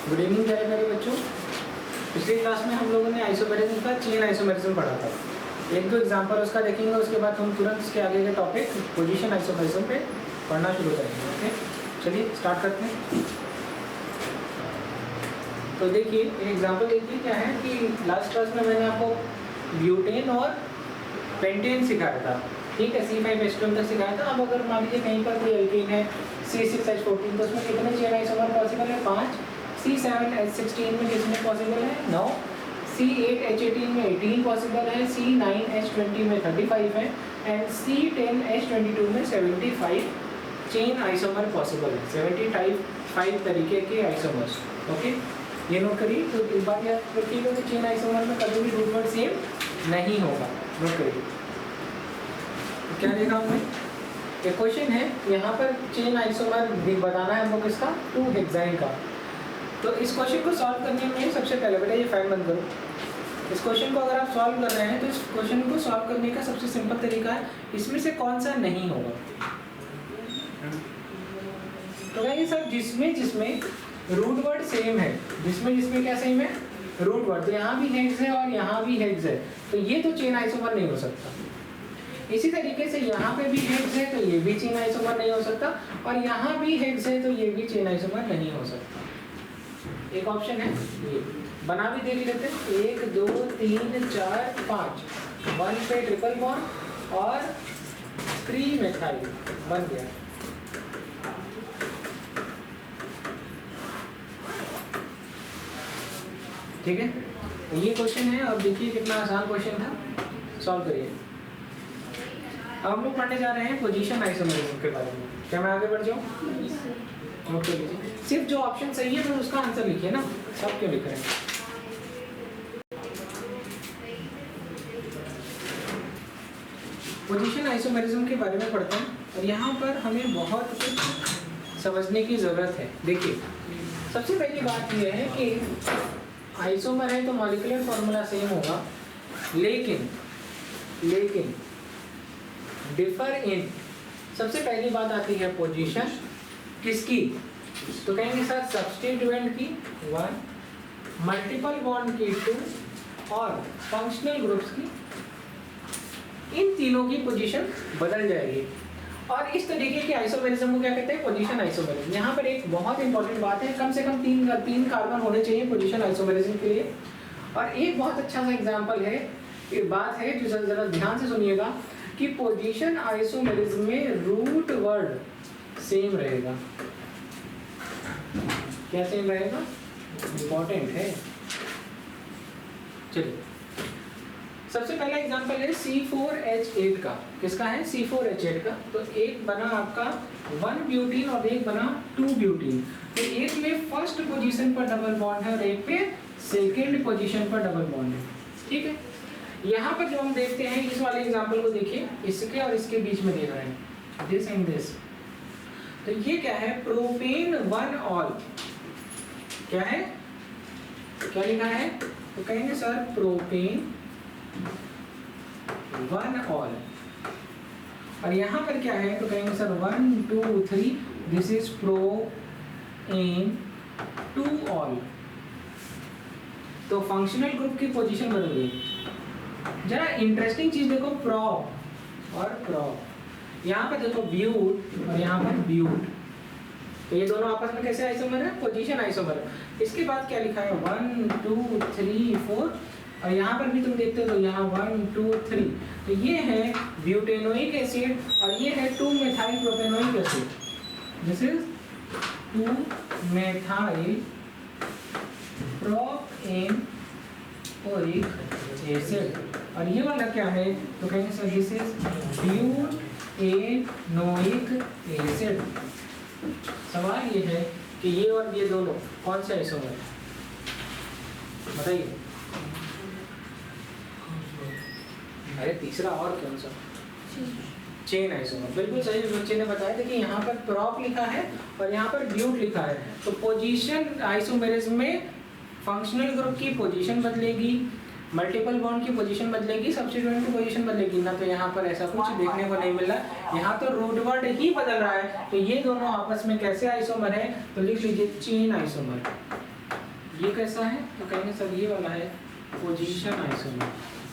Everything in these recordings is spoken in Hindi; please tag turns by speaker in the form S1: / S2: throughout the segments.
S1: गुड इवनिंग प्यारे प्यारे बच्चों। पिछली क्लास में हम लोगों ने आइसोमेरिज्म का चेन आइसोमेरिज्म पढ़ा था। एक दो एग्जांपल उसका देखेंगे, उसके बाद हम तुरंत उसके आगे के टॉपिक पोजीशन आइसोमेरिज्म पे पढ़ना शुरू करेंगे। ओके, चलिए स्टार्ट करते हैं। तो देखिए एक एग्जांपल देखिए क्या है कि लास्ट क्लास में मैंने आपको ब्यूटेन और पेंटेन सिखाया था, ठीक है, C5H12 तक सिखाया था। अब अगर मान लीजिए कहीं पर कोई एल्कीन है C6H14, तो उसमें कितने चेन आइसोमर पॉसिबल है? 5। C7H16 में कितने पॉसिबल है? 9। C8H18 में 18 पॉसिबल है। C9H20 में 35 है एंड C10H22 में 75 चेन आइसोमर पॉसिबल है। 75 तरीके के आइसोमर्स। ओके, ये नोट करिए। तो एक बात याद रखिएगा कि चेन आइसोमर में कभी भी रूट वर्ड सेम नहीं होगा। नोट करिए। क्या देखा हमने? एक क्वेश्चन है यहाँ पर, चेन आइसोमर बताना है हमको किसका? 2 हेक्साइन का। तो इस क्वेश्चन को सॉल्व करने में सबसे पहले बेटा ये फाइल बंद करो। इस क्वेश्चन को अगर आप सॉल्व कर रहे हैं तो इस क्वेश्चन को सॉल्व करने का सबसे सिंपल तरीका है, इसमें से कौन सा नहीं होगा। तो कहेंगे सर जिसमें रूट वर्ड सेम है, जिसमें क्या सेम है? Root word. तो यहाँ भी हेक्स है और यहाँ भी हेक्स है, तो ये तो चेन आइसोमर नहीं हो सकता। इसी तरीके से यहाँ पे भी हेक्स है तो ये भी चेन आइसोमर नहीं हो सकता, और यहाँ भी हेक्स है तो ये भी चेन आइसोमर नहीं हो सकता। एक ऑप्शन है ये, बना भी देख लेते हैं। 1 2 3 4 5, 1 पे ट्रिपल बॉन्ड और 3 मेथाइल बन गया। ठीक है, ये क्वेश्चन है। अब देखिए कितना आसान क्वेश्चन था, सॉल्व करिए। अब हम लोग पढ़ने जा रहे हैं पोजीशन आइसोमेरिज्म के बारे में। क्या मैं आगे बढ़ जाऊँ? ओके, सिर्फ जो ऑप्शन सही है तो उसका आंसर लिखिए ना, सब क्यों लिख रहे हैं? पोजीशन आइसोमेरिज्म के बारे में पढ़ते हैं, और यहाँ पर हमें बहुत कुछ समझने की ज़रूरत है। देखिए सबसे पहली बात यह है कि आइसोमर है तो मॉलिक्यूलर फॉर्मूला सेम होगा, लेकिन डिफर इन। सबसे पहली बात आती है पोजीशन किसकी? तो कहेंगे सर सब्स्टिट्यूएंट की 1, मल्टीपल बॉन्ड की 2 और फंक्शनल ग्रुप्स की, इन तीनों की पोजीशन बदल जाएगी। और इस तरीके के आइसोमेरिज्म को क्या कहते हैं? Position isomerism. यहाँ पर एक बहुत इंपॉर्टेंट बात है, कम से कम तीन कार्बन होने चाहिए पोजीशन आइसोमेरिज्म के लिए। और एक बहुत अच्छा सा एग्जाम्पल है, एक बात है जो जरा ध्यान से सुनिएगा कि पोजीशन आइसोमेरिज्म में रूट वर्ड सेम रहेगा। क्या सेम रहेगा? इंपॉर्टेंट है। चलिए सबसे पहला एग्जांपल है C4H8 का। किसका है? C4H8 का। तो एक बना आपका 1 ब्यूटीन और एक बना 2 ब्यूटीन। तो एक में फर्स्ट पोजीशन पर डबल बॉन्ड है और एक पे सेकेंड पोजीशन पर डबल बॉन्ड है। ठीक है, यहाँ पर जो हम देखते हैं, इस वाले एग्जांपल को देखिए, इसके और इसके बीच में दे रहा है दिस एंड दिस। तो ये क्या है? Propane 1 all. क्या है? क्या लिखा है? तो कहेंगे सर प्रोपेन 1 ऑल। और यहाँ पर क्या है? तो कहेंगे sir 1 2 3, this is propane 2 all. तो फंक्शनल ग्रुप की पोजीशन बदल गई। जरा इंटरेस्टिंग चीज देखो, प्रोप और प्रोप। यहाँ पर देखो ब्यूट और यहाँ पर ब्यूट, तो ये दोनों आपस में कैसे आइसोमर है? पोजीशन आइसोमर है। इसके बाद क्या लिखा है? 1 2 3 4, और यहाँ पर भी तुम देखते हो तो यहाँ 1 2 3। तो ये है ब्यूटेनोइक एसिड और ये है 2 methyl propanoic acid. This is 2 methyl propanoic acid. और ये वाला क्या है? तो कहेंगे sir this is butanoic acid. सवाल ये है कि ये और ये दोनों कौन से आइसोमर है? बताइए। अरे तीसरा और कौन सा? Chain isomer. बिल्कुल सही बच्चे ने बताया था कि यहाँ पर प्रॉप लिखा है और यहाँ पर ब्यूट लिखा है। तो पोजीशन आइसोमेरिज्म में फंक्शनल ग्रुप की पोजीशन बदलेगी, मल्टीपल बॉन्ड की पोजीशन बदलेगी, सब्स्टिट्यूएंट की पोजीशन बदलेगी ना। तो यहाँ पर ऐसा कुछ देखने को नहीं मिला, यहाँ तो रूट वर्ड ही बदल रहा है। तो ये दोनों आपस में कैसे आइसोमर है? तो लिख लीजिए चेन आइसोमर। ये कैसा है? तो कहेंगे सर ये वाला है पोजीशन आइसोमर,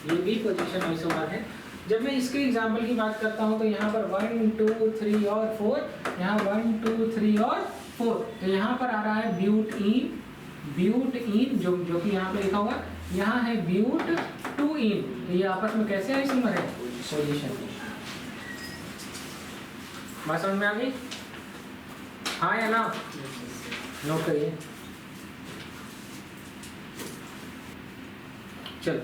S1: ये भी पोजीशन आइसोमर है। जब मैं इसके एग्जाम्पल की बात करता हूँ तो यहाँ पर 1 2 3 और 4, यहाँ 1 2 3 और 4, तो यहाँ पर आ रहा है ब्यूटइन, ब्यूटइन जो कि यहाँ पे लिखा हुआ, यहाँ है ब्यूट-2-इन, ये आपस में कैसे आइसोमर है? पोजीशन। बात समझ में आ गई? हाँ या ना? नोट करिए। चलो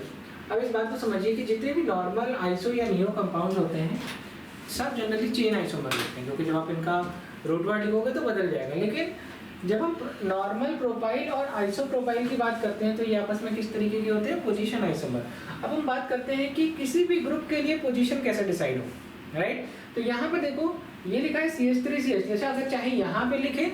S1: अब इस बात को समझिए कि जितने भी नॉर्मल आइसो या नियो कंपाउंड होते हैं सब जनरली चेन आइसोमर होते हैं, क्योंकि जब आप इनका रूट वर्ड लिखोगे तो बदल जाएगा। लेकिन जब हम नॉर्मल प्रोपाइल और आइसो प्रोपाइल की बात करते हैं तो ये आपस में किस तरीके के होते हैं? Position isomer. अब हम बात करते हैं कि किसी भी ग्रुप के लिए पोजीशन कैसे डिसाइड हो, राइट? तो यहाँ पर देखो ये लिखा है CH3CH, जैसे अगर चाहे यहाँ पे लिखे,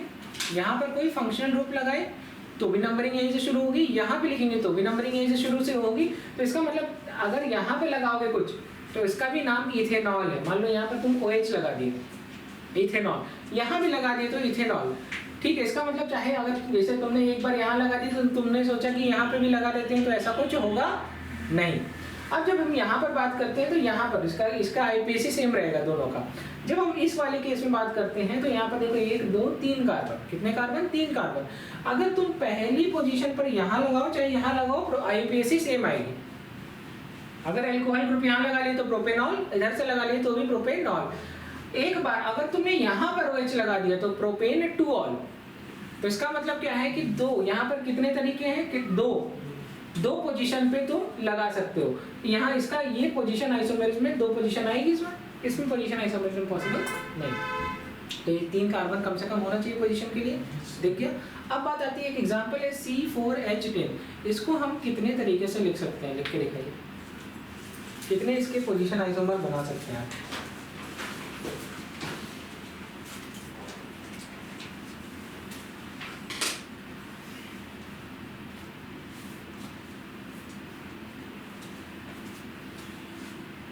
S1: यहाँ पर कोई फंक्शनल ग्रुप लगाए तो भी नंबरिंग यहीं से शुरू होगी, यहाँ पे लिखेंगे तो भी नंबरिंग यहीं से शुरू से होगी। तो इसका मतलब अगर यहाँ पे लगाओगे कुछ तो इसका भी नाम इथेनॉल है। मान लो यहाँ पर तुम OH लगा दिए, इथेनॉल, यहाँ भी लगा दिए तो इथेनॉल, ठीक है? इसका मतलब चाहे अगर जैसे तुमने एक बार यहाँ लगा दी तो तुमने सोचा कि यहाँ पे भी लगा देते हैं, तो ऐसा कुछ होगा नहीं। अब जब हम यहाँ पर बात करते हैं तो यहाँ पर इसका IPC सेम रहेगा दोनों का। जब हम इस वाले केस में बात करते हैं तो यहाँ पर देखो 1 2 3 कार्बन, कितने कार्बन? 3 कार्बन। अगर तुम पहली पोजीशन पर यहाँ लगाओ चाहे यहाँ लगाओ, IPC सेम आएगी। अगर एल्कोहल ग्रुप यहाँ लगा लिए तो प्रोपेनॉल, इधर से लगा लिए तो भी प्रोपेनॉल। एक बार अगर तुमने यहाँ पर OH लगा दिया तो प्रोपेन 2-ऑल। तो इसका मतलब क्या है कि दो, यहाँ पर कितने तरीके हैं कि दो पोजीशन पे तुम लगा सकते हो। यहाँ इसका ये पोजीशन आइसोमेरिज्म में 2 पोजीशन आएगी, इसमें पोजीशन आइसोमेरिज्म पॉसिबल नहीं। तो ये 3 कार्बन कम से कम होना चाहिए पोजीशन के लिए, देख गया। अब बात आती है, एक एग्जांपल है C4H10, इसको हम कितने तरीके से लिख सकते हैं? लिख के दिखाइए, कितने इसके पोजीशन आइसोमर बना सकते हैं आप?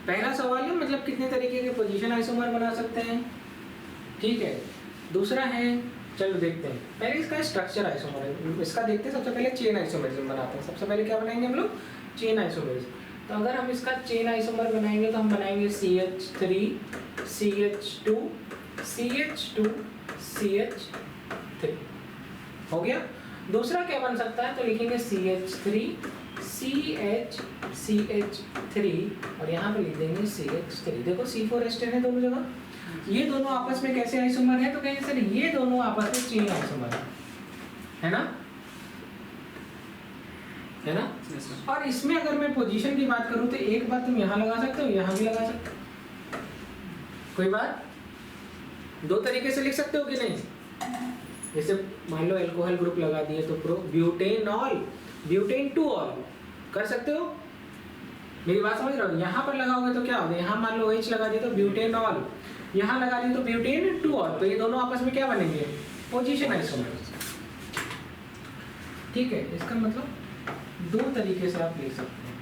S1: पहला सवाल है मतलब कितने तरीके के पोजीशन आइसोमर बना सकते हैं, ठीक है। दूसरा है, चलो देखते हैं, पहले इसका स्ट्रक्चर आइसोमर, इसका देखते हैं। सबसे पहले चेन आइसोमरिज्म बनाते हैं। सबसे पहले क्या बनाएंगे हम लोग? Chain isomerism. तो अगर हम इसका चेन आइसोमर बनाएंगे तो हम बनाएंगे CH3 CH2 CH2 CH3, हो गया। दूसरा क्या बन सकता है? तो लिखेंगे CH3 CH3 और यहाँ पे लिख देंगे CH3। देखो C4H10 है दोनों जगह, ये दोनों आपस में कैसे आइसोमर है? तो कहेंगे सर ये दोनों आपस में चेन आइसोमर है ना, है ना? और इसमें अगर मैं पोजीशन की बात करूं तो एक बार तुम यहाँ लगा सकते हो, यहाँ भी लगा सकते हो, कोई बात? 2 तरीके से लिख सकते हो कि नहीं? जैसे मान लो एल्कोहल ग्रुप लगा दिए तो ब्यूटेनॉल, ब्यूटेन 2-ऑल कर सकते हो। मेरी बात समझ रहे हो? यहाँ पर लगाओगे तो क्या होगा? यहाँ मान लो OH लगा दिए तो ब्यूटेनॉल, यहाँ लगा दिए तो ब्यूटेन 2-ऑल, तो ये दोनों आपस में क्या बनेंगे? पोजीशन आइसोमर, ठीक है। इसका मतलब 2 तरीके से आप लिख सकते हैं।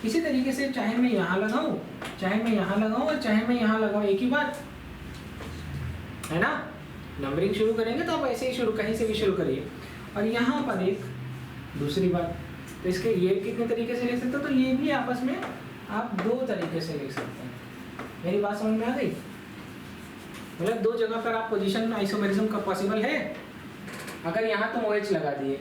S1: इसी तरीके से चाहे मैं यहाँ लगाऊं, चाहे मैं यहाँ लगाऊं और चाहे मैं यहाँ लगाऊं, एक ही बात है ना। नंबरिंग शुरू करेंगे तो आप ऐसे ही शुरू, कहीं से भी शुरू करिए। और यहाँ पर एक दूसरी बात, तो इसके ये कितने तरीके से लिख सकते हो? तो ये भी आपस में आप 2 तरीके से लिख सकते हैं। मेरी बात समझ में आ गई? मतलब 2 जगह पर आप पोजीशन आइसोमेरिज्म का पॉसिबल है। अगर यहाँ तुम OH लगा दिए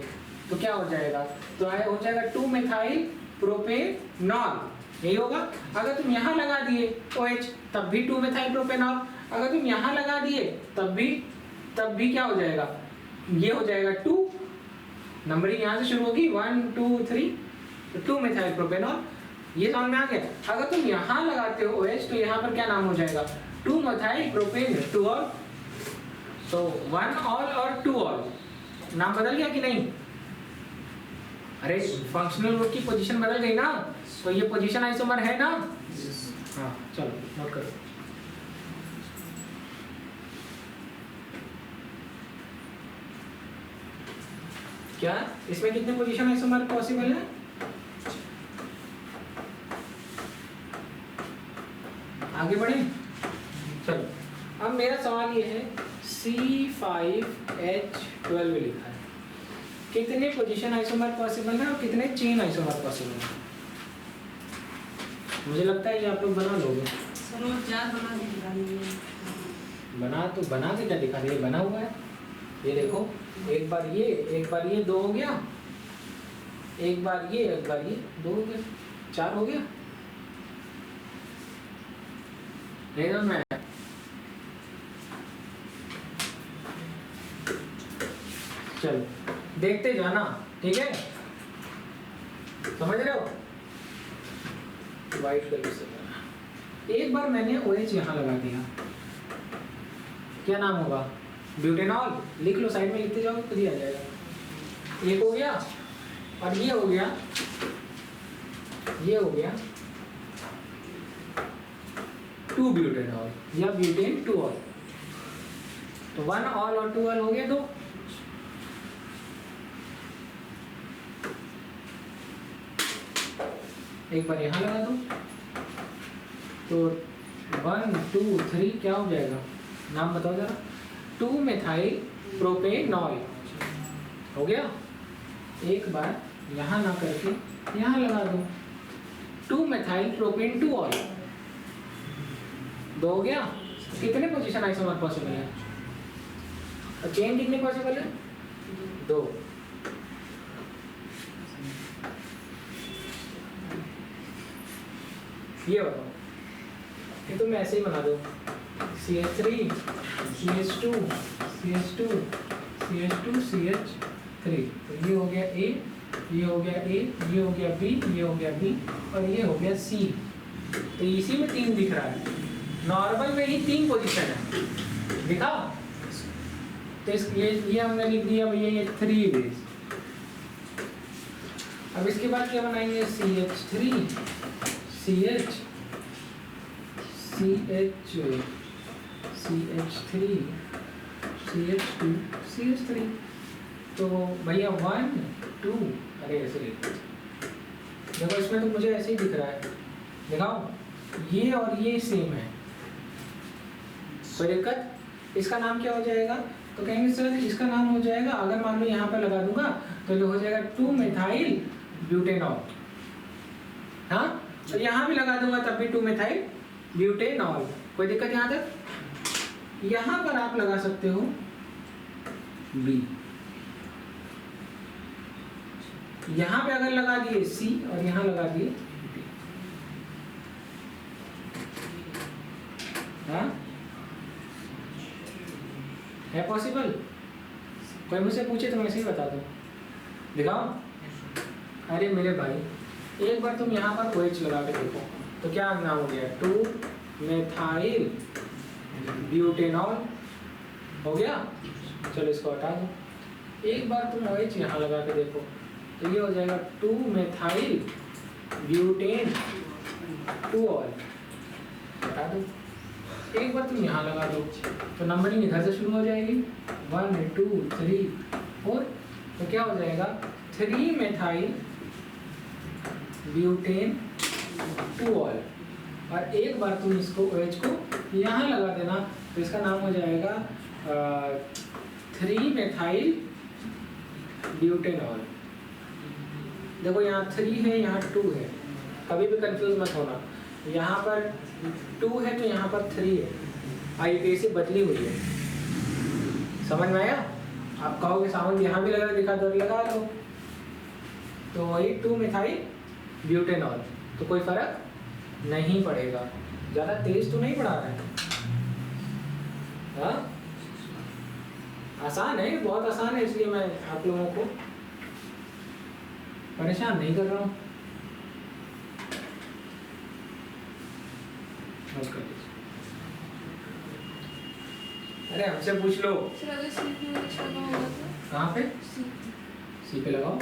S1: तो क्या हो जाएगा? तो हो जाएगा 2-मेथाइल प्रोपेनॉल, यही होगा। अगर तुम यहाँ लगा दिए OH तब भी 2-मेथाइल प्रोपेनॉल, अगर तुम यहाँ लगा दिए तब भी क्या हो जाएगा? ये हो जाएगा 2, नंबरिंग यहाँ से शुरू होगी 1 2 3, 2-मेथाइल प्रोपेनॉल। ये समझ में आ गया? अगर तुम यहाँ लगाते हो OH तो यहाँ पर क्या नाम हो जाएगा? 2-मेथाइल प्रोपेन 2-ऑल। तो 1-ऑल और 2-ऑल नाम बदल गया कि नहीं? अरे फंक्शनल ग्रुप की पोजीशन बदल गई ना, तो ये पोजीशन आइसोमर है ना। हाँ चलो नोट करो। क्या इसमें कितने पोजीशन आइसोमर पॉसिबल है? आगे बढ़े, चलो। अब मेरा सवाल ये है, C5H12 लिखा है, कितने पोजीशन आइसोमर पॉसिबल है और कितने चेन आइसोमर पॉसिबल है। मुझे लगता है ये आप लोग बना लोगे।
S2: सर वो 4 बना के दिखा दीजिए।
S1: बना के क्या दिखा दे, बना हुआ है ये देखो। एक बार ये 2 हो गया, एक बार ये 2 हो गया, 4 हो गया। नहीं तो मैं चलो देखते जाना, ठीक है, समझ रहे हो। वाइट कलर से एक बार मैंने OH यहाँ लगा दिया, क्या नाम होगा, ब्यूटेनॉल। लिख लो, साइड में लिखते जाओ, खुद ही आ जाएगा। एक हो गया और ये हो गया, ये हो गया 2 ब्यूटेनॉल या ब्यूटेन 2 ऑल। तो 1 ऑल और 2 ऑल हो गया 2। एक बार यहाँ लगा दो तो 1 2 3 क्या हो जाएगा, नाम बताओ जरा। 2 मेथाइल प्रोपेनॉल हो गया। एक बार यहाँ ना करके यहाँ लगा दो 2 मेथाइल प्रोपेन 2 ऑल, 2 हो गया। कितने पोजीशन आइसोमर पॉसिबल है और चेन कितने पॉसिबल है, 2। ये बताओ, ये तो मैं ऐसे ही बना दो CH3 CH2 CH2 CH2 CH3। तो ये हो गया A, ये हो गया A, ये हो गया B, ये हो गया B और ये हो गया C। तो इसी में 3 दिख रहा है, नॉर्मल में ही 3 पोजीशन है, दिखाओ। तो ये हमने लिख दिया भैया ये 3 बेस। अब इसके बाद क्या बनाएंगे, CH3 CH CH CH3 CH2 CH3। तो भैया 1 2, अरे ऐसे देखो, इसमें तो मुझे ऐसे ही दिख रहा है, दिखाओ। ये और ये सेम है, कोई दिक्कत। इसका नाम क्या हो जाएगा, तो कहेंगे सर इसका नाम हो जाएगा, अगर मान लो यहाँ पर लगा दूंगा तो ये हो जाएगा 2 मेथाइल ब्यूटेनॉल। हाँ, तो यहाँ भी लगा दूंगा तब भी 2 मेथाइल ब्यूटेनॉल, कोई दिक्कत यहाँ तक। यहाँ पर आप लगा सकते हो B, यहाँ पे अगर लगा दिए C और यहाँ लगा दिए D। हाँ, है पॉसिबल। कोई मुझसे पूछे तो मैं ऐसे ही बता दूं, दिखाओ। अरे मेरे भाई, एक बार तुम यहाँ पर OH लगा के देखो तो क्या नाम हो गया, 2 मेथाइल ब्यूटेनॉल हो गया। चलो इसको हटा दो। एक बार तुम OH यहाँ लगा के देखो तो ये हो जाएगा 2 मेथाइल ब्यूटेन 2 ऑल, हटा दो। एक बार तुम यहाँ लगा दो तो नंबरिंग इधर से शुरू हो जाएगी, 1 2 3 4। तो क्या हो जाएगा, 3 मेथाइल ब्यूटेन 2 ऑल। और एक बार तुम इसको OH को यहाँ लगा देना तो इसका नाम हो जाएगा 3 मेथाइल ब्यूटेनॉल। देखो यहाँ 3 है, यहाँ 2 है, कभी भी कंफ्यूज मत होना। यहाँ पर 2 है तो यहाँ पर 3 है, IUPAC बदली हुई है, समझ में आया। आप कहोगे सावन यहाँ भी लगा दिखा दो, लगा लो। तो वही 2 मेथाइल ब्यूटेनॉल, तो कोई फर्क नहीं पड़ेगा, ज़्यादा तेज तो नहीं पढ़ा रहा है। हाँ, आसान है, बहुत आसान है, इसलिए मैं आप लोगों को परेशान नहीं कर रहा हूँ। अरे हमसे पूछ लो। कहाँ पे, सी पे लगाओ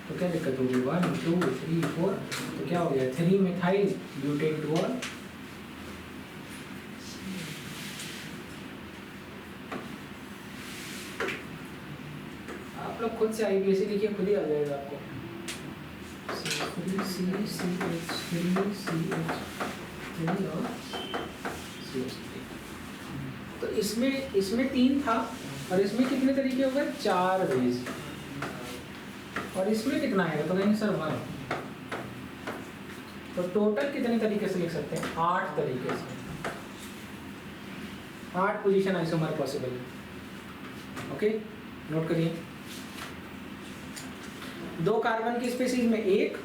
S1: तो क्या दिक्कत होगी, 1 2 3 4। तो क्या हो गया, 3 मेथाइल ब्यूटेन 2 ऑल। आप लोग खुद से IUPAC लिखिए, खुद ही आ जाएगा आपको। CH3 और CH3। तो इसमें 3 था और इसमें कितने तरीके हो गए, 4 बेस। और इसमें कितना आएगा, तो कहेंगे सर 1। तो टोटल कितने तरीके से लिख सकते हैं, 8 तरीके से, 8 पोजीशन आइसोमर पॉसिबल है। ओके, नोट करिए। 2 कार्बन की स्पीशीज में 1,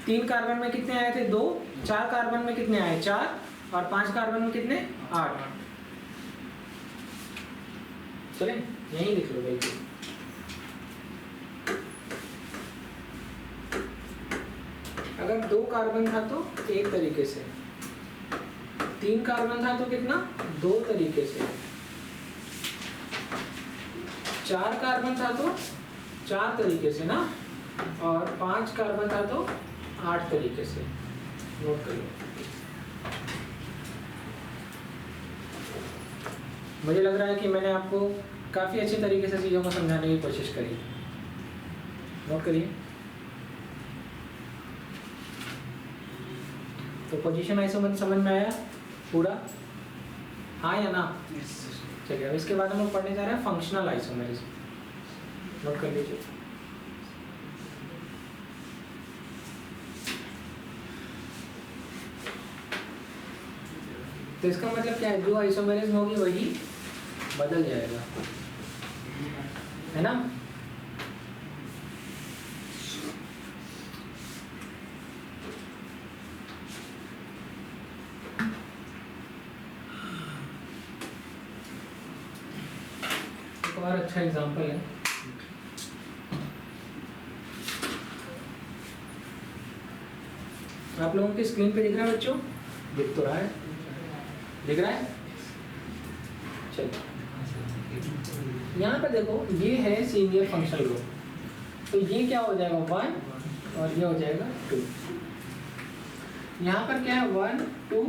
S1: 3 कार्बन में कितने आए थे 2, 4 कार्बन में कितने आए 4, और 5 कार्बन में कितने 8। चलें, यही लिख लो भाई। अगर 2 कार्बन था तो 1 तरीके से, 3 कार्बन था तो कितना 2 तरीके से, 4 कार्बन था तो 4 तरीके से ना, और 5 कार्बन था तो 8 तरीके से। नोट करिए। मुझे लग रहा है कि मैंने आपको काफ़ी अच्छे तरीके से चीज़ों को समझाने की कोशिश करी। नोट करिए। तो पोजीशन आइसोमर समझ में आया पूरा, हाँ या ना? चलिए, अब इसके बाद हम लोग पढ़ने जा रहे हैं फंक्शनल आइसोमरिज्म। नोट कर लीजिए। तो इसका मतलब क्या है, जो आइसोमेरिज्म होगी वही बदल जाएगा, है ना? एक और अच्छा एग्जांपल है। आप लोगों की स्क्रीन पे दिख रहा है बच्चों? दिख तो रहा है, दिख रहा है? चलिए, यहाँ पर देखो, ये है सीनियर फंक्शनल ग्रुप, तो ये क्या हो जाएगा 1 और ये हो जाएगा 2। यहाँ पर क्या है 1 2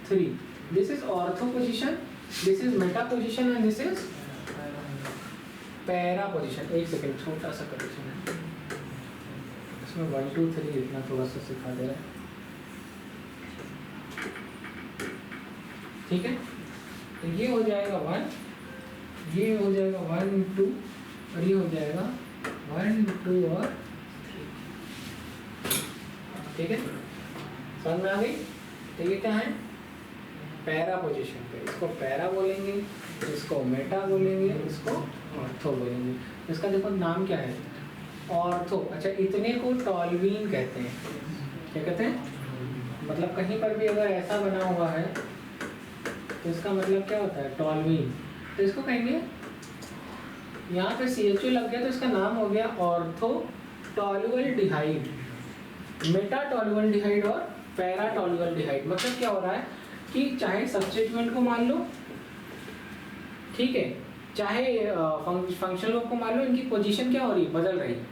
S1: 3, this is ortho position, this is Meta position and this is para position. एक सेकेंड, छोटा सा करेक्शन है इसमें, 1 2 3 इतना थोड़ा सा सिखा दे रहा है, ठीक है? तो ये हो जाएगा 1, ये हो जाएगा 1 2, और ये हो जाएगा 1 2 और 3, ठीक है? समझ में आ गई? तो ये क्या है, पैरा पोजीशन पे, इसको पैरा बोलेंगे, इसको मेटा बोलेंगे, इसको ऑर्थो बोलेंगे। इसका देखो नाम क्या है, ऑर्थो। अच्छा, इतने को टॉल्वीन कहते हैं। क्या कहते हैं? मतलब कहीं पर भी अगर ऐसा बना हुआ है तो इसका मतलब क्या होता है, टॉल्वीन। तो इसको कहेंगे, यहाँ पे CHO लग गया तो इसका नाम हो गया ऑर्थो टॉलुअल्डिहाइड, मेटा टॉलुअल्डिहाइड और पैरा टॉलुअल्डिहाइड। मतलब क्या हो रहा है कि चाहे सब्स्टिट्यूएंट को मान लो, ठीक है, चाहे फंक्शनल ग्रुप को मान लो, इनकी पोजीशन क्या हो रही है, बदल रही है,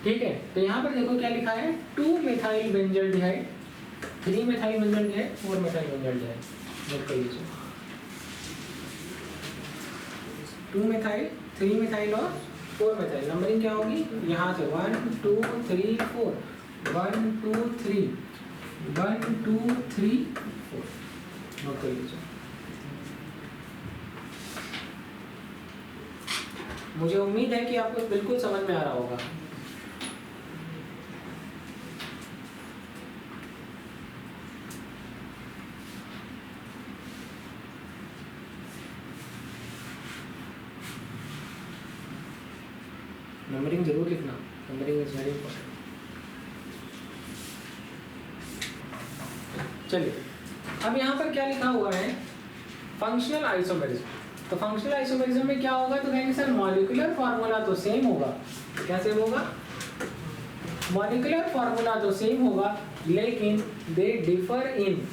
S1: ठीक है? तो यहाँ पर देखो क्या लिखा है, 2 methyl benzaldehyde, 3 methyl benzaldehyde, 4 methyl benzaldehyde. Note कर लीजिए, 2 मेथाइल, 3 मेथाइल और 4 मेथाइल। नंबरिंग क्या होगी, यहाँ से 1 2 3 4, 1 2 3, 1 2 3 4। नोट कर लीजिए। मुझे उम्मीद है कि आपको बिल्कुल समझ में आ रहा होगा। नंबरिंग जरूर लिखना, नंबरिंग इज वेरी इंपॉर्टेंट। चलिए, अब यहाँ पर क्या लिखा हुआ है, फंक्शनल आइसोमेरिज्म। तो फंक्शनल आइसोमेरिज्म में क्या होगा, तो कहेंगे सर मॉलिक्यूलर फार्मूला तो सेम होगा। क्या सेम होगा? मॉलिक्यूलर फार्मूला तो सेम होगा, लेकिन they differ in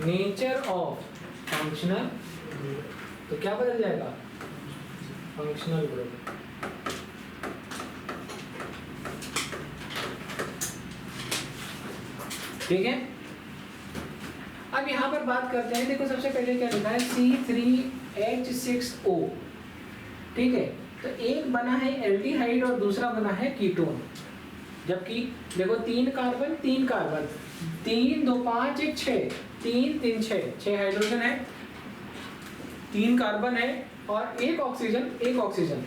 S1: nature of functional. तो क्या बदल जाएगा, फंक्शनल ग्रुप। ठीक है? अब यहाँ पर बात करते हैं, देखो सबसे पहले क्या लिखा है, C3H6O, ठीक है? तो एक बना है एल्डिहाइड और दूसरा बना है कीटोन। जबकि देखो 3 कार्बन 3 कार्बन, 3 2 5 1 6, 3 3 6 हाइड्रोजन है, 3 कार्बन है और 1 ऑक्सीजन 1 ऑक्सीजन।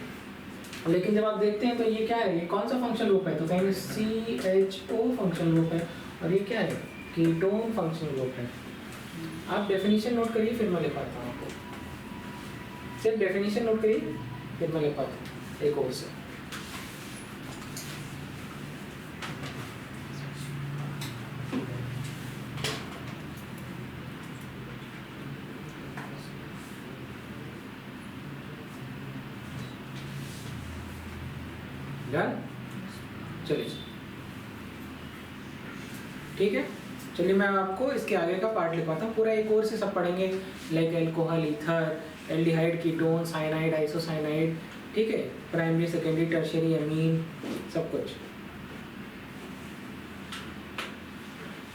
S1: लेकिन जब आप देखते हैं तो ये क्या है, ये कौन सा फंक्शन ग्रुप है, तो कहेंगे CHO फंक्शन ग्रुप है, और ये क्या है, कीटोन फंक्शन ग्रुप है। आप डेफिनेशन नोट करिए फिर मैं लिखवाता हूँ आपको, सिर्फ डेफिनेशन नोट करिए फिर मैं लिखवाता हूँ एक और से। चलिए ठीक है, चलिए मैं आपको इसके आगे का पार्ट लिखवाता हूँ। पूरा एक और से सब पढ़ेंगे, like alcohol, ether, aldehyde, ketone, cyanide, isocyanide, ठीक है, प्राइमरी, सेकेंडरी, टर्शियरी, अमीन, सब कुछ।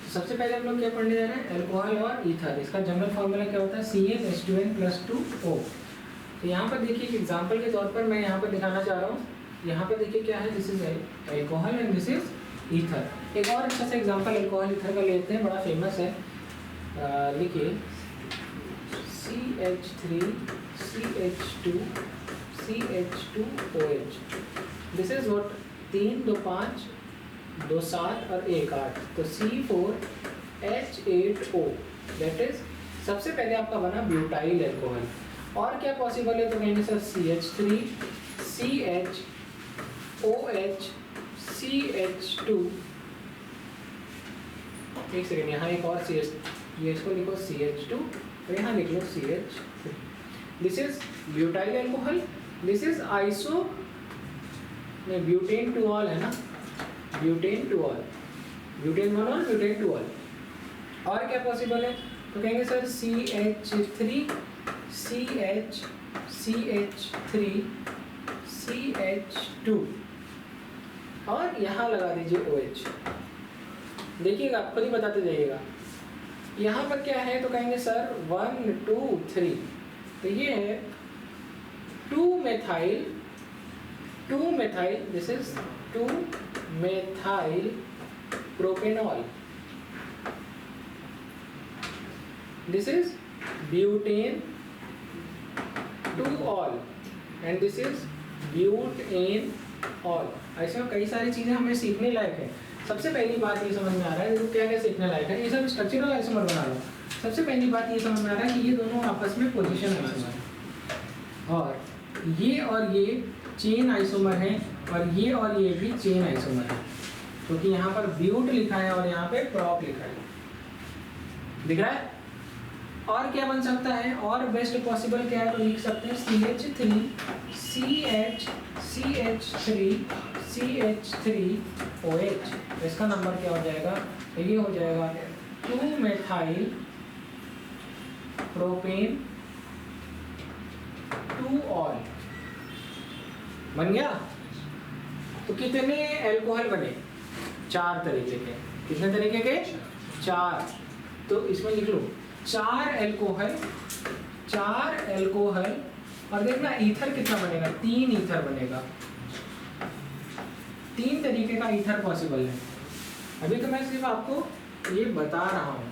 S1: तो सबसे पहले हम लोग क्या पढ़ने जा रहे हैं, अल्कोहल और ईथर। इसका जनरल फॉर्मूला क्या होता है, CnH2n+2O। तो यहाँ पर देखिए एग्जाम्पल के तौर पर मैं यहाँ पर दिखाना चाह रहा हूँ। यहाँ पर देखिए क्या है, this is alcohol and this is ether. एक और अच्छा सा एग्जांपल अल्कोहल ईथर का लेते हैं, बड़ा फेमस है। लिखिए CH3 CH2 CH2OH। This is what, 3 2 5 2 7 और 1 8, तो C4H8O। दैट इज सबसे पहले आपका बना ब्यूटाइल अल्कोहल। और क्या पॉसिबल है, तो कहेंगे सर CH3 CHOH CH2, एक सेकेंड, यहाँ एक और CH, ये इसको लिखो CH2 और यहाँ लिख लो CH3। This is butyl alcohol, this is iso में ब्यूटेन टू ऑल है ना, butan two ol, butan monol, butan two ol. और क्या पॉसिबल है, तो कहेंगे सर CH3 CH3 CH2 और यहाँ लगा दीजिए OH। देखिएगा आप खुद ही बताते जाइएगा। यहाँ पर क्या है, तो कहेंगे सर 1 2 3, तो ये है 2 methyl, this is 2 methyl propanol, this is butane two all and this is butane all. ऐसे में कई सारी चीज़ें हमें सीखने लायक है। सबसे पहली बात ये समझ में आ रहा है, देखो क्या क्या सीखने लायक है, ये सब स्ट्रक्चरल आइसोमर बना लो। सबसे पहली बात ये समझ में आ रहा है कि ये दोनों आपस में पोजीशन आइसोमर है, और ये चेन आइसोमर है, और ये भी चेन आइसोमर है, क्योंकि यहाँ पर ब्यूट लिखा है और यहाँ पे प्रॉप लिखा है, दिख रहा है। और क्या बन सकता है, और बेस्ट पॉसिबल क्या है, तो लिख सकते हैं CH3OH। इसका नंबर क्या हो जाएगा, तो ये हो जाएगा 2 methyl प्रोपेन टू ऑल। बन गया। तो कितने अल्कोहल बने, 4 तरीके के। कितने तरीके के, 4। तो इसमें लिख लो 4 अल्कोहल, और देखना ईथर कितना बनेगा, 3 ईथर बनेगा। 3 तरीके का ईथर पॉसिबल है। अभी तो मैं सिर्फ आपको ये बता रहा हूं।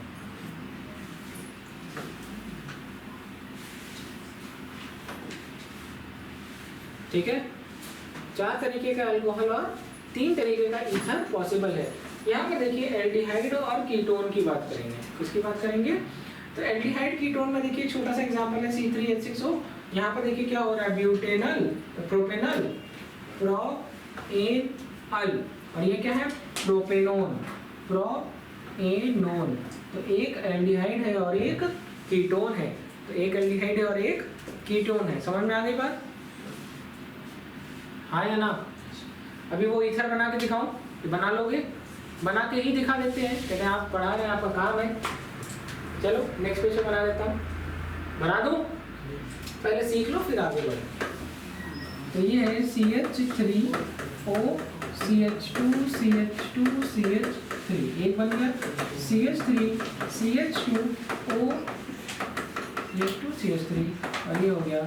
S1: ठीक है, 4 तरीके का अल्कोहल और 3 तरीके का ईथर पॉसिबल है। यहाँ पे देखिए एल्डिहाइड और कीटोन की बात करेंगे। किसकी बात करेंगे, तो एल्डिहाइड कीटोन में देखिए छोटा सा एग्जांपल है C3H6O। यहाँ पर देखिए क्या हो रहा है, ब्यूटेनल प्रोपेनल प्रोपेनल, और ये क्या है, प्रोपेनोन प्रोपेनोन। तो एक एल्डिहाइड है और एक कीटोन है, तो एक एल्डिहाइड है और एक कीटोन है। समझ में आ गई बात, हाँ या ना। अभी वो ईथर बना के दिखाऊं, बना लोगे, बना के ही दिखा देते हैं, कहते हैं आप पढ़ा रहे हैं, आपका काम है। चलो नेक्स्ट पेज पे बना देता हूँ, बना दूँ, पहले सीख लो फिर आगे बढ़ो। तो ये है CH3O CH2 CH2 CH3, एक बन गया CH3 CH2O CH2 CH3, और ये हो गया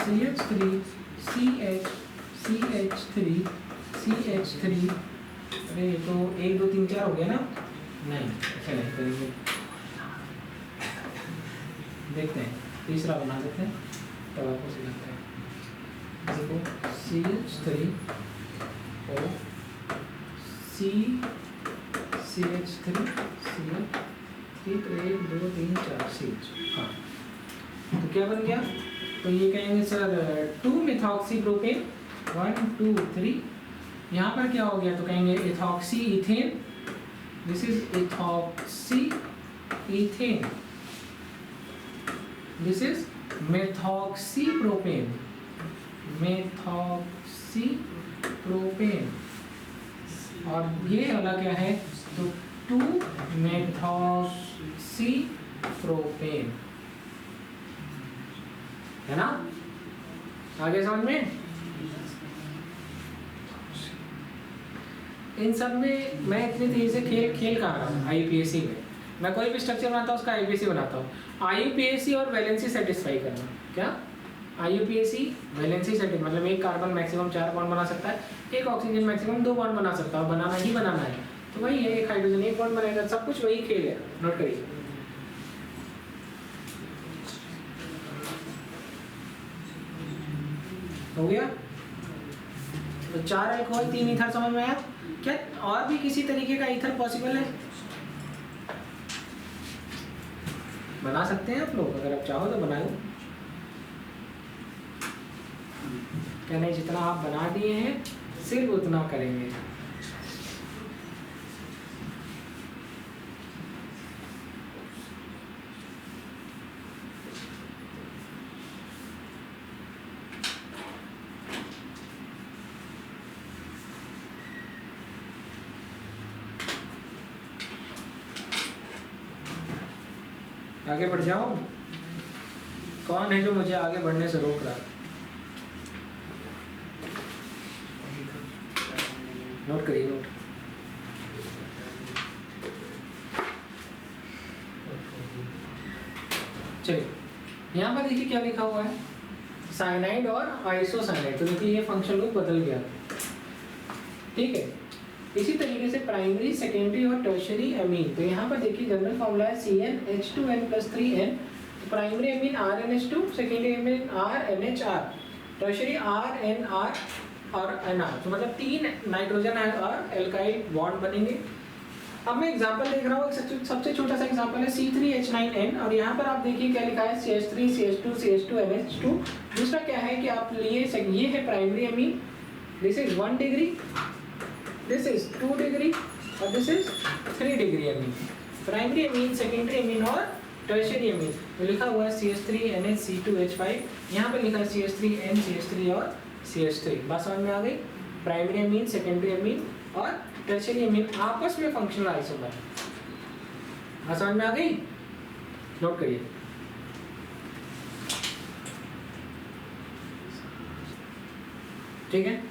S1: CH3 CH CH3 CH3। अरे ये तो 1 2 3 4 हो गया ना, नहीं ऐसा नहीं करेंगे, देखते हैं तीसरा बना देते हैं, तब आपको सिखाते हैं। देखो CH3 O C CH3 CH3 तो 1 2 3 4 CH। हाँ, तो क्या बन गया? तो ये कहेंगे सर 2 मिथॉक्सी प्रोपेन 1 2 3। यहाँ पर क्या हो गया? तो कहेंगे ethoxy ethane, this is ethoxy ethane, this is methoxy propane, methoxy propane, और ये वाला क्या है? तो 2 मेथॉक्सी प्रोपेन, है ना? आगे समझ में? इन सब में मैं इतनी तेजी से खेल कहाँ रहा हूँ? IUPAC में मैं कोई भी स्ट्रक्चर बनाता हूँ उसका IUPAC बनाता हूँ। IUPAC और वैलेंसी सेटिस्फाई करना, क्या? IUPAC वैलेंसी सेटिस्फाई मतलब एक कार्बन मैक्सिमम 4 बॉन्ड बना सकता है, एक ऑक्सीजन मैक्सिमम 2 बॉन्ड बना सकता है, बनाना ही बनाना है। तो वही है, एक हाइड्रोजन 1 बॉन्ड बनाएगा, सब कुछ वही खेल है। नोट करिए। हो गया? तो 4 अल्कोहल 3 ईथर समझ में आया? क्या और भी किसी तरीके का ईथर पॉसिबल है? बना सकते हैं आप लोग, अगर आप चाहो तो बनाओ। क्या नहीं, जितना आप बना दिए हैं सिर्फ उतना करेंगे। आगे बढ़ जाओ। कौन है जो मुझे आगे बढ़ने से रोक रहा है? नोट करिए, नोट। चलिए, यहाँ पर देखिए क्या लिखा हुआ है, साइनाइड और आइसोसाइनाइड। तो देखिए ये फंक्शन ग्रुप बदल गया, ठीक है। इसी तरीके से प्राइमरी, सेकेंडरी और टर्शियरी अमीन। तो यहाँ पर देखिए जनरल फॉर्मूला है CnH2n+3n। तो primary amine RnH2, secondary amine RnHR, tertiary RnR और NR। तो मतलब 3 नाइट्रोजन और एल्काइल बॉन्ड बनेंगे। अब मैं एग्जांपल देख रहा हूँ, सबसे छोटा सा एग्जांपल है C3H9n, और यहाँ पर आप देखिए क्या लिखा है, CH3 CH2 CH2 NH2। दूसरा क्या है कि आप लिए, ये है primary amine, this is 1 degree, this is 2 degree और this is 3 degree amine. Primary amine, secondary amine और टर्शियरी अमीन। तो लिखा हुआ है CH3NH2H5, यहाँ पर लिखा है CH3N CH3 और CH3। बात समझ में आ गई? प्राइमरी अमीन, सेकेंडरी अमीन और टर्शियरी अमीन आपस में फंक्शनल आइसोमर। बात समझ में आ गई? नोट करिए। ठीक है,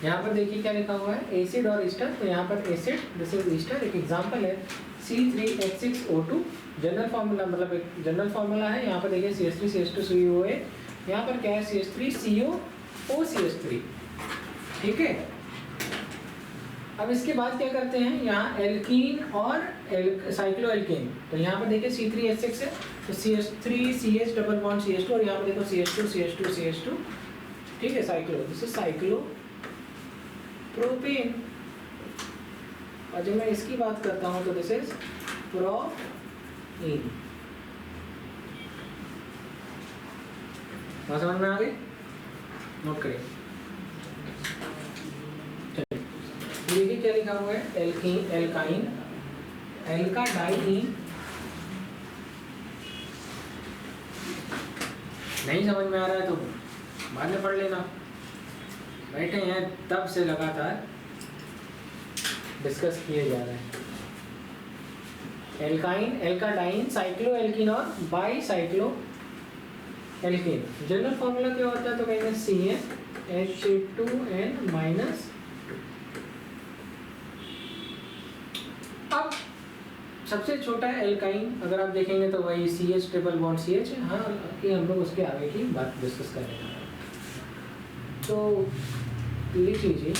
S1: यहाँ पर देखिए क्या लिखा हुआ है, एसिड और ईस्टर। तो यहाँ पर एसिड, दिस इज ईस्टर। एक एग्जांपल है C3H6O2, जनरल फार्मूला, मतलब एक जनरल फार्मूला है। यहाँ पर देखिए CH3 CH2COA, यहाँ पर क्या है CH3COOCH3, ठीक है। अब इसके बाद क्या करते हैं, यहाँ एल्कीन और साइक्लो एल्केन। तो यहाँ पर देखिए C3H6 है, तो CH3CH डबल बॉन्ड CH2, और यहाँ पर देखो CH2 CH2 CH2, ठीक है, cyclo, this is cyclo propane. और जब मैं इसकी बात करता हूँ तो दिस इज प्रोइन। बात समझ में आ गई? नोट करिए। देखिए क्या लिखा हुआ है, एल्कीन, एल्काइन, एल्का डाइईन। नहीं समझ में आ रहा है तो बाद में पढ़ लेना। बैठे हैं तब से लगातार डिस्कस किए जा रहे हैं। एल्काइन, एल्काडाइन, साइक्लो एल्कीन और by cyclo alkene. General formula क्या होता है, तो कहेंगे CnH2n-2। अब सबसे छोटा है एल्काइन, अगर आप देखेंगे तो वही CH ट्रिपल बॉन्ड CH है। हाँ, कि हम लोग उसके आगे की बात डिस्कस करेंगे। तो लिख लीजिए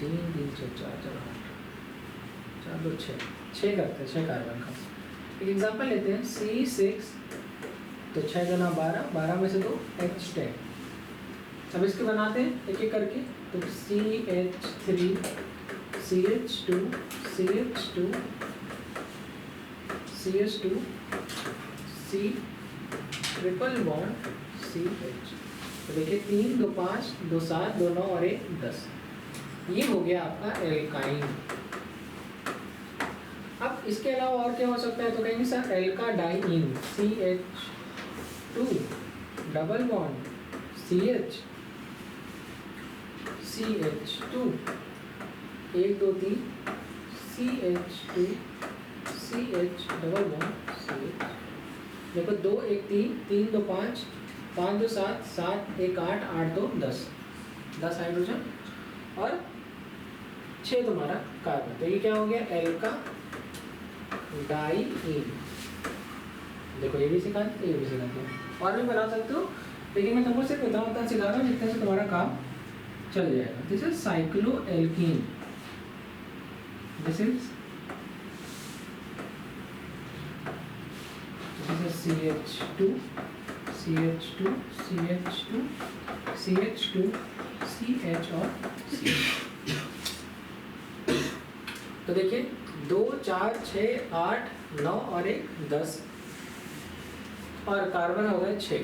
S1: 3 3 6 4 4 2 6 6 करते हैं, 6 कार्बन का। एक एग्जांपल लेते हैं C6, तो 6 × 12, 12 में से 2 H10, अब इसके बनाते हैं एक एक करके। तो CH3 CH2 CH2 CH2 C triple bond CH। तो देखिए 3 2 5 2 7 2 9 और 1 10। ये हो गया आपका एल्काइन। अब इसके अलावा और क्या हो सकता है? तो कहेंगे sir alkadiene CH2 double bond CH CH2 1 2 3 CH2 CH double bond CH। देखो 2 1 3 3 2 5 5 2 7 7 1 8 8 2 10 10 हाइड्रोजन और 6 तुम्हारा कार्बन। तो ये क्या हो गया? एल्का डाइइन। देखो ये भी सिखा ये भी सिखाते हैं और भी बना सकते हो, लेकिन मैं तुमको सिर्फ इतना सिखा रहा हूँ जितने से तुम्हारा काम चल जाएगा। This is cyclo alkene. This is CH2 CH2 CH2 CH2 CH और CH। तो देखिए 2 4 6 8 9 और 1 10 और कार्बन हो गए 6।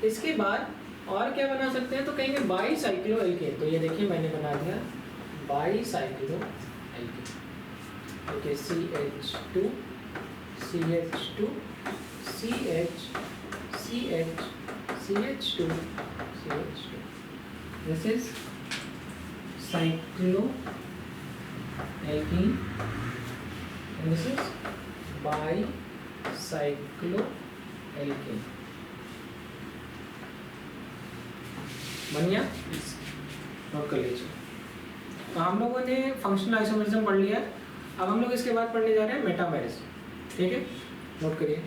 S1: इसके बाद और क्या बना सकते हैं? तो कहेंगे बाई साइक्लो एल्केन। तो ये देखिए मैंने बना दिया bicyclo alkane. Okay CH2 CH2 CH CH CH2 CH2। This is cyclo alkene and this is bicyclo alkane. बढ़िया नोट कर लीजिए। तो हम लोगों ने फंक्शनल आइसोमेरिज्म पढ़ लिया। अब हम लोग इसके बाद पढ़ने जा रहे हैं मेटामेरिज्म। ठीक है, नोट करिए।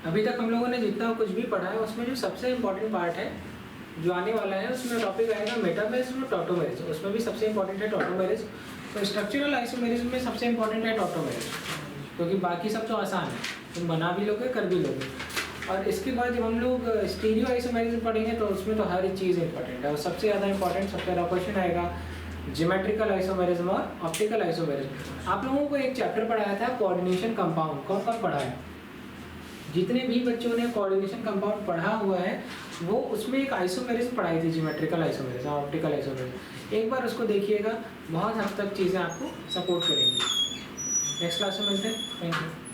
S1: अभी तक हम लोगों ने जितना कुछ भी पढ़ा है उसमें जो सबसे इम्पोर्टेंट पार्ट है जो आने वाला है उसमें टॉपिक आएगा मेटामेरिज्म और टॉटोमेरिज्म। उसमें भी सबसे इम्पोर्टेंट है टॉटोमेरिज्म। तो स्ट्रक्चरल आइसोमेरिज्म में सबसे इम्पोर्टेंट है टॉटोमेरिज्म, क्योंकि बाकी सब तो आसान है, तुम बना भी लोगे कर भी लोगे। और इसके बाद जब हम लोग स्टीरियो आइसोमेरिज्म पढ़ेंगे तो उसमें तो हर एक चीज़ इंपॉर्टेंट है। और सबसे ज़्यादा इंपॉर्टेंट सबसे ज़्यादा क्वेश्चन आएगा ज्योमेट्रिकल आइसोमेरिज्म और ऑप्टिकल आइसोमेरिज्म। आप लोगों को एक चैप्टर पढ़ाया था कोऑर्डिनेशन कंपाउंड। कौन कौन पढ़ा है? जितने भी बच्चों ने कोऑर्डिनेशन कंपाउंड पढ़ा हुआ है वो उसमें एक आइसोमेरिज्म पढ़ाई थी, ज्योमेट्रिकल आइसोमेरिज्म, ऑप्टिकल आइसोमेरिज्म। एक बार उसको देखिएगा, बहुत हद तक चीज़ें आपको सपोर्ट करेंगी। नेक्स्ट क्लास में मिलते हैं। Thank you.